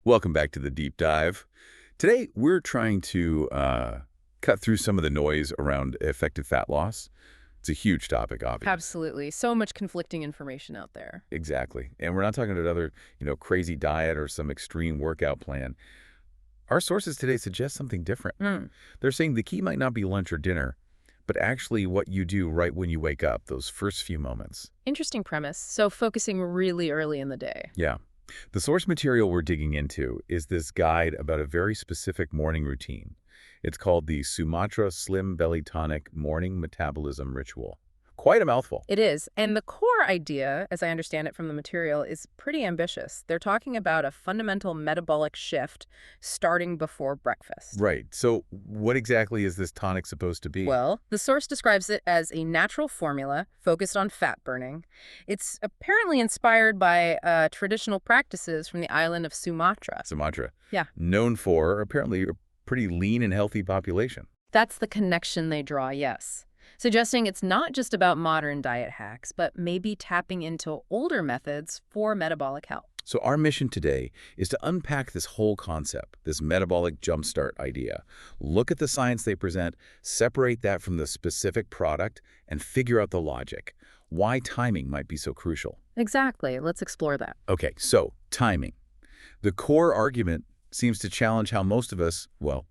Welcome back to the deep dive. Today, we're trying to cut through some of the noise around effective fat loss. It's a huge topic, obviously. Absolutely. So much conflicting information out there. Exactly. And we're not talking about another, crazy diet or some extreme workout plan. Our sources today suggest something different. They're saying the key might not be lunch or dinner, but actually what you do right when you wake up, those first few moments. Interesting premise. So focusing really early in the day. Yeah. The source material we're digging into is this guide about a very specific morning routine. It's called the Sumatra Slim Belly Tonic Morning Metabolism Ritual. Quite a mouthful. It is. And the core idea, as I understand it from the material, is pretty ambitious. They're talking about a fundamental metabolic shift starting before breakfast. Right. So what exactly is this tonic supposed to be? Well, the source describes it as a natural formula focused on fat burning. It's apparently inspired by traditional practices from the island of Sumatra. Sumatra. Yeah. Known for apparently a pretty lean and healthy population. That's the connection they draw, yes. Suggesting it's not just about modern diet hacks, but maybe tapping into older methods for metabolic health. So our mission today is to unpack this whole concept, this metabolic jumpstart idea. Look at the science they present, separate that from the specific product, and figure out the logic. Why timing might be so crucial. Exactly. Let's explore that. Okay, so timing. The core argument seems to challenge how most of us,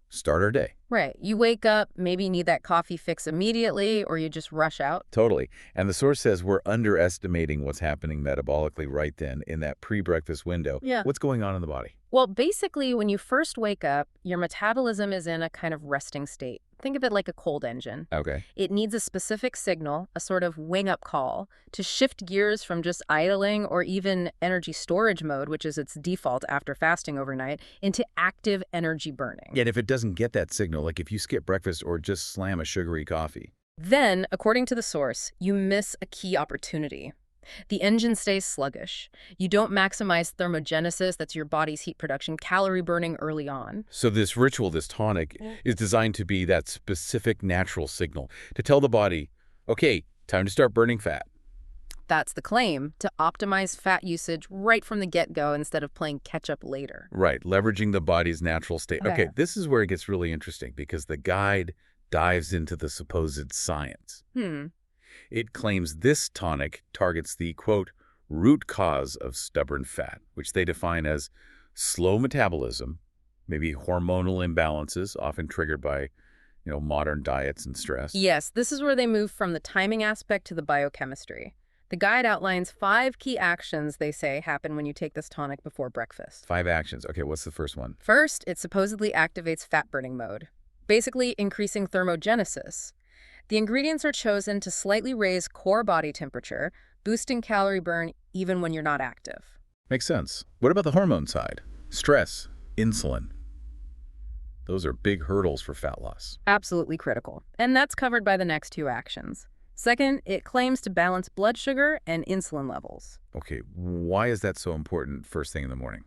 start our day. Right. You wake up, maybe you need that coffee fix immediately, or you just rush out. Totally. And the source says we're underestimating what's happening metabolically right then in that pre-breakfast window. Yeah. What's going on in the body? Well, basically, when you first wake up, your metabolism is in a kind of resting state. Think of it like a cold engine. Okay. It needs a specific signal, a sort of wing-up call, to shift gears from just idling or even energy storage mode, which is its default after fasting overnight, into active energy burning. Yet if it doesn't get that signal, like if you skip breakfast or just slam a sugary coffee. Then, according to the source, you miss a key opportunity. The engine stays sluggish. You don't maximize thermogenesis, that's your body's heat production, calorie burning early on. So this ritual, this tonic, is designed to be that specific natural signal to tell the body, okay, time to start burning fat. That's the claim, to optimize fat usage right from the get-go instead of playing catch-up later. Right, leveraging the body's natural state. Okay, this is where it gets really interesting because the guide dives into the supposed science. It claims this tonic targets the, quote, root cause of stubborn fat, which they define as slow metabolism, maybe hormonal imbalances, often triggered by, modern diets and stress. Yes, this is where they move from the timing aspect to the biochemistry. The guide outlines 5 key actions they say happen when you take this tonic before breakfast. 5 actions. Okay, what's the first one? First, it supposedly activates fat-burning mode, basically increasing thermogenesis. The ingredients are chosen to slightly raise core body temperature, boosting calorie burn even when you're not active. Makes sense. What about the hormone side? Stress, insulin. Those are big hurdles for fat loss. Absolutely critical. And that's covered by the next 2 actions. Second, it claims to balance blood sugar and insulin levels. Okay, why is that so important first thing in the morning?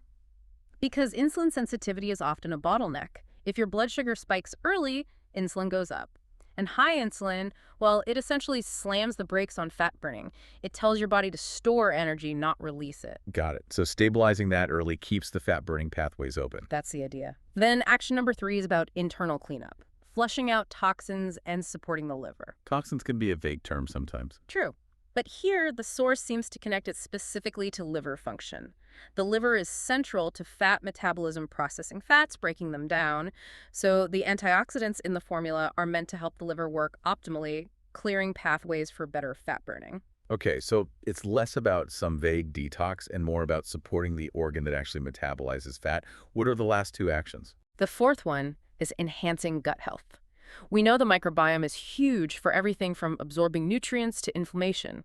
Because insulin sensitivity is often a bottleneck. If your blood sugar spikes early, insulin goes up. And high insulin, well, it essentially slams the brakes on fat burning. It tells your body to store energy, not release it. Got it. So stabilizing that early keeps the fat-burning pathways open. That's the idea. Then action number 3 is about internal cleanup, flushing out toxins and supporting the liver. Toxins can be a vague term sometimes. True. But here, the source seems to connect it specifically to liver function. The liver is central to fat metabolism, processing fats, breaking them down. So the antioxidants in the formula are meant to help the liver work optimally, clearing pathways for better fat burning. Okay, so it's less about some vague detox and more about supporting the organ that actually metabolizes fat. What are the last 2 actions? The fourth one is enhancing gut health. We know the microbiome is huge for everything from absorbing nutrients to inflammation.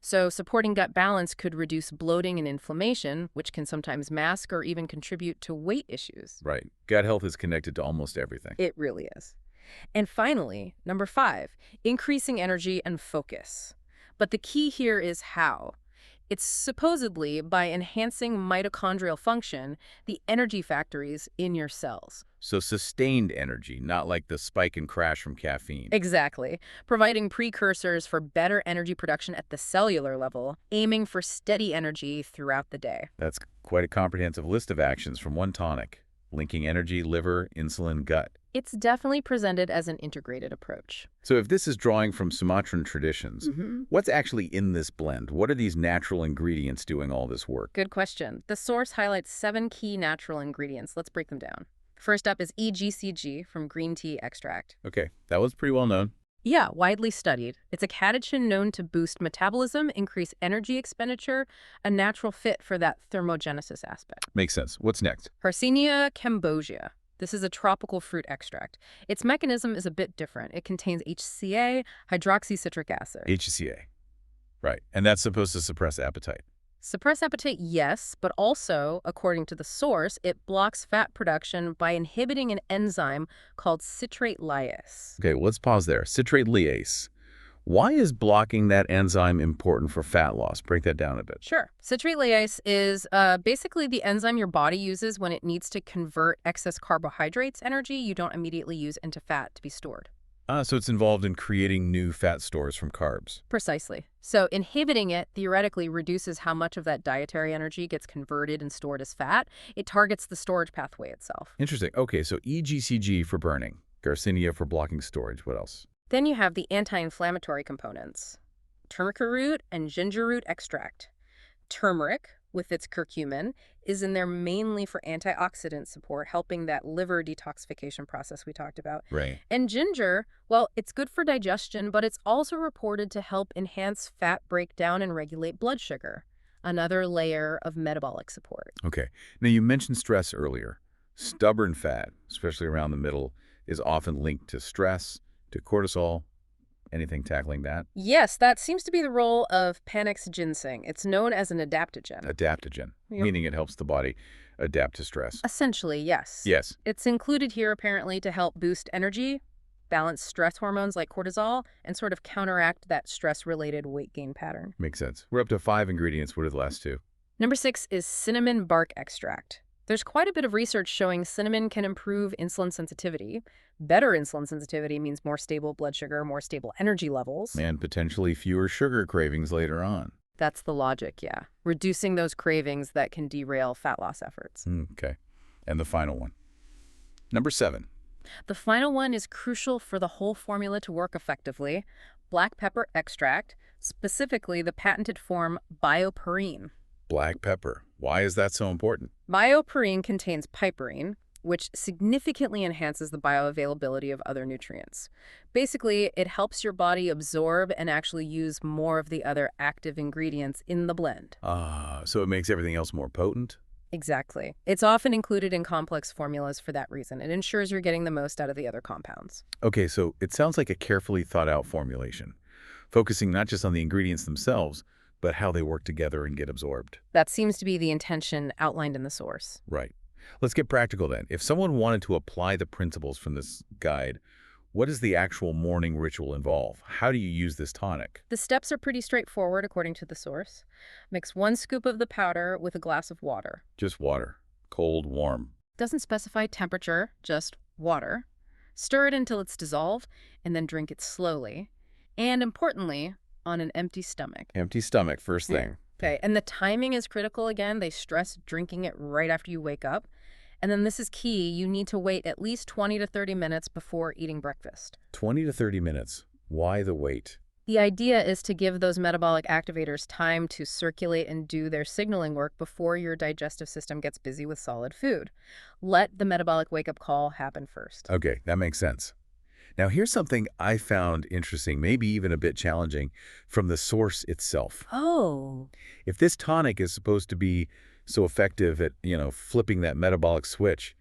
So supporting gut balance could reduce bloating and inflammation, which can sometimes mask or even contribute to weight issues. Right. Gut health is connected to almost everything. It really is. And finally, number 5, increasing energy and focus. But the key here is how. It's supposedly by enhancing mitochondrial function, the energy factories in your cells. So sustained energy, not like the spike and crash from caffeine. Exactly. Providing precursors for better energy production at the cellular level, aiming for steady energy throughout the day. That's quite a comprehensive list of actions from one tonic, linking energy, liver, insulin, gut. It's definitely presented as an integrated approach. So if this is drawing from Sumatran traditions, what's actually in this blend? What are these natural ingredients doing all this work? Good question. The source highlights 7 key natural ingredients. Let's break them down. First up is EGCG from green tea extract. Okay, that was pretty well known. Yeah, widely studied. It's a catechin known to boost metabolism, increase energy expenditure, a natural fit for that thermogenesis aspect. Makes sense. What's next? Hercenia cambogia. This is a tropical fruit extract. Its mechanism is a bit different. It contains HCA, hydroxycitric acid. HCA. Right. And that's supposed to suppress appetite. Suppress appetite, yes, but also, according to the source, it blocks fat production by inhibiting an enzyme called citrate lyase. Okay, well, let's pause there. Citrate lyase. Why is blocking that enzyme important for fat loss? Break that down a bit. Sure. Citrate lyase is basically the enzyme your body uses when it needs to convert excess carbohydrates energy you don't immediately use into fat to be stored. So it's involved in creating new fat stores from carbs. Precisely. So inhibiting it theoretically reduces how much of that dietary energy gets converted and stored as fat. It targets the storage pathway itself. Interesting. Okay, so EGCG for burning, Garcinia for blocking storage. What else? Then you have the anti-inflammatory components. Turmeric root and ginger root extract. Turmeric, with its curcumin, is in there mainly for antioxidant support, helping that liver detoxification process we talked about. Right. And ginger, well, it's good for digestion, but it's also reported to help enhance fat breakdown and regulate blood sugar, another layer of metabolic support. Okay. Now, you mentioned stress earlier. Stubborn fat, especially around the middle, is often linked to stress, to cortisol. Anything tackling that? Yes, that seems to be the role of Panax ginseng. It's known as an adaptogen. Adaptogen, Yep. meaning it helps the body adapt to stress. Essentially, yes. Yes. It's included here apparently to help boost energy, balance stress hormones like cortisol, and sort of counteract that stress-related weight gain pattern. Makes sense. We're up to 5 ingredients. What are the last 2? Number 6 is cinnamon bark extract. There's quite a bit of research showing cinnamon can improve insulin sensitivity. Better insulin sensitivity means more stable blood sugar, more stable energy levels. And potentially fewer sugar cravings later on. That's the logic, yeah. Reducing those cravings that can derail fat loss efforts. Okay. And the final one. Number 7. The final one is crucial for the whole formula to work effectively. Black pepper extract, specifically the patented form bioperine. Black pepper. Why is that so important? Bioperine contains piperine, which significantly enhances the bioavailability of other nutrients. Basically, it helps your body absorb and actually use more of the other active ingredients in the blend. So it makes everything else more potent? Exactly. It's often included in complex formulas for that reason. It ensures you're getting the most out of the other compounds. Okay, so it sounds like a carefully thought out formulation, focusing not just on the ingredients themselves, but how they work together and get absorbed. That seems to be the intention outlined in the source. Right. Let's get practical then. If someone wanted to apply the principles from this guide, what does the actual morning ritual involve? How do you use this tonic? The steps are pretty straightforward according to the source. Mix 1 scoop of the powder with a glass of water. Just water. Cold, warm. Doesn't specify temperature, just water. Stir it until it's dissolved, and then drink it slowly. And importantly, on an empty stomach. Empty stomach, first thing. Okay, and the timing is critical again. They stress drinking it right after you wake up. And then this is key. You need to wait at least 20 to 30 minutes before eating breakfast. 20 to 30 minutes. Why the wait? The idea is to give those metabolic activators time to circulate and do their signaling work before your digestive system gets busy with solid food. Let the metabolic wake-up call happen first. Okay, that makes sense. Now, here's something I found interesting, maybe even a bit challenging, from the source itself. Oh. If this tonic is supposed to be so effective at, flipping that metabolic switch,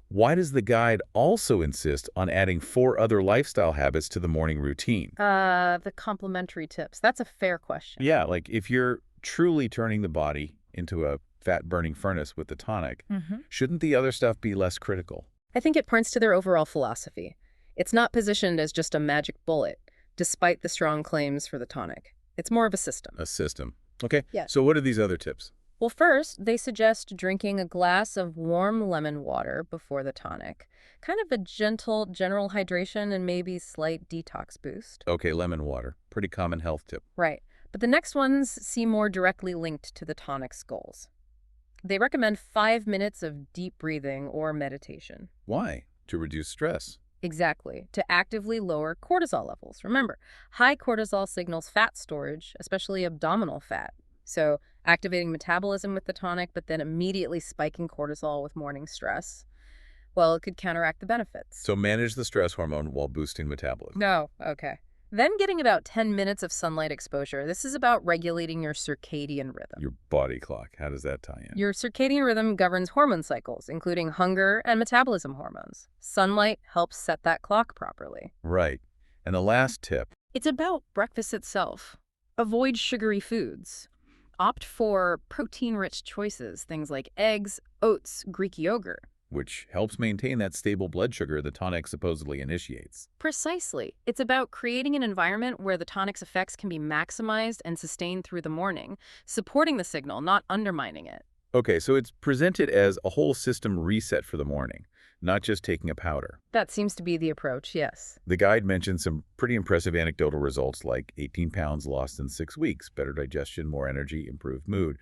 why does the guide also insist on adding 4 other lifestyle habits to the morning routine? The complementary tips. That's a fair question. Yeah, like if you're truly turning the body into a fat-burning furnace with the tonic, shouldn't the other stuff be less critical? I think it points to their overall philosophy. It's not positioned as just a magic bullet, despite the strong claims for the tonic. It's more of a system. A system. Okay, Yes. so what are these other tips? Well, first, they suggest drinking a glass of warm lemon water before the tonic. Kind of a gentle general hydration and maybe slight detox boost. Okay, lemon water. Pretty common health tip. Right. But the next ones seem more directly linked to the tonic's goals. They recommend 5 minutes of deep breathing or meditation. Why? To reduce stress. Exactly. To actively lower cortisol levels. Remember, high cortisol signals fat storage, especially abdominal fat. So, activating metabolism with the tonic, but then immediately spiking cortisol with morning stress, well, it could counteract the benefits. So manage the stress hormone while boosting metabolism. No, okay. Then getting about 10 minutes of sunlight exposure. This is about regulating your circadian rhythm. Your body clock, how does that tie in? Your circadian rhythm governs hormone cycles, including hunger and metabolism hormones. Sunlight helps set that clock properly. Right. And the last tip. It's about breakfast itself. Avoid sugary foods. Opt for protein-rich choices, things like eggs, oats, Greek yogurt. Which helps maintain that stable blood sugar the tonic supposedly initiates. Precisely. It's about creating an environment where the tonic's effects can be maximized and sustained through the morning, supporting the signal, not undermining it. Okay, so it's presented as a whole system reset for the morning, not just taking a powder. That seems to be the approach, yes. The guide mentions some pretty impressive anecdotal results like 18 pounds lost in 6 weeks, better digestion, more energy, improved mood.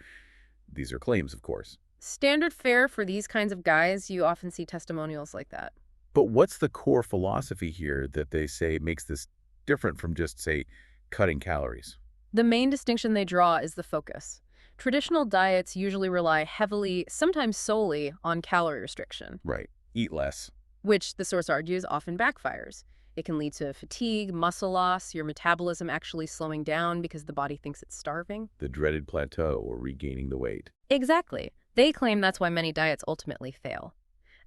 These are claims, of course. Standard fare for these kinds of guys, you often see testimonials like that. But what's the core philosophy here that they say makes this different from just, say, cutting calories? The main distinction they draw is the focus. Traditional diets usually rely heavily, sometimes solely, on calorie restriction, Right. Eat less. which the source argues often backfires. It can lead to fatigue, muscle loss, your metabolism actually slowing down because the body thinks it's starving. The dreaded plateau or regaining the weight. Exactly. They claim that's why many diets ultimately fail.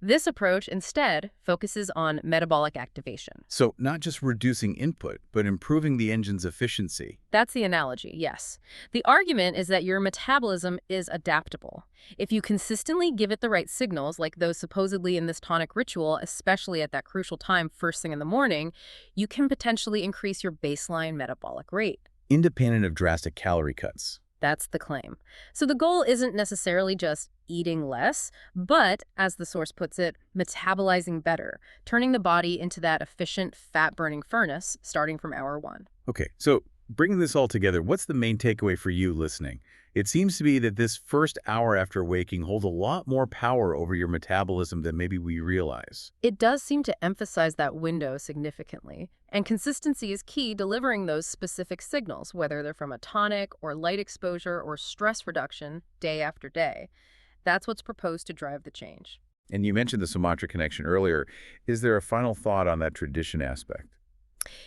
This approach instead focuses on metabolic activation. So not just reducing input, but improving the engine's efficiency. That's the analogy, yes. The argument is that your metabolism is adaptable. If you consistently give it the right signals, like those supposedly in this tonic ritual, especially at that crucial time first thing in the morning, you can potentially increase your baseline metabolic rate. Independent of drastic calorie cuts. That's the claim. So the goal isn't necessarily just eating less, but, as the source puts it, metabolizing better, turning the body into that efficient fat-burning furnace starting from hour 1. Okay, so bringing this all together, what's the main takeaway for you listening? It seems to be that this first hour after waking holds a lot more power over your metabolism than maybe we realize. It does seem to emphasize that window significantly, and consistency is key delivering those specific signals, whether they're from a tonic or light exposure or stress reduction day after day. That's what's proposed to drive the change. And you mentioned the Sumatra connection earlier. Is there a final thought on that tradition aspect?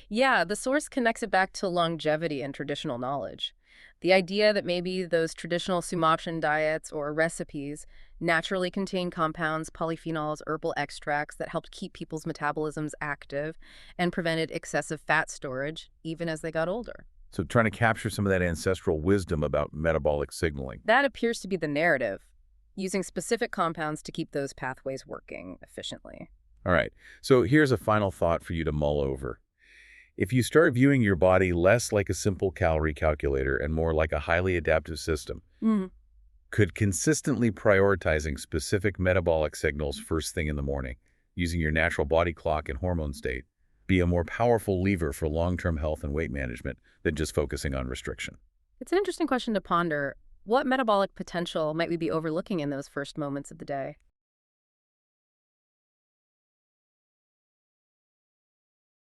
Yeah, the source connects it back to longevity and traditional knowledge. The idea that maybe those traditional Sumatran diets or recipes naturally contain compounds, polyphenols, herbal extracts that helped keep people's metabolisms active and prevented excessive fat storage even as they got older. So trying to capture some of that ancestral wisdom about metabolic signaling. That appears to be the narrative, using specific compounds to keep those pathways working efficiently. All right, so here's a final thought for you to mull over. If you start viewing your body less like a simple calorie calculator and more like a highly adaptive system, could consistently prioritizing specific metabolic signals first thing in the morning, using your natural body clock and hormone state, be a more powerful lever for long-term health and weight management than just focusing on restriction? It's an interesting question to ponder. What metabolic potential might we be overlooking in those first moments of the day?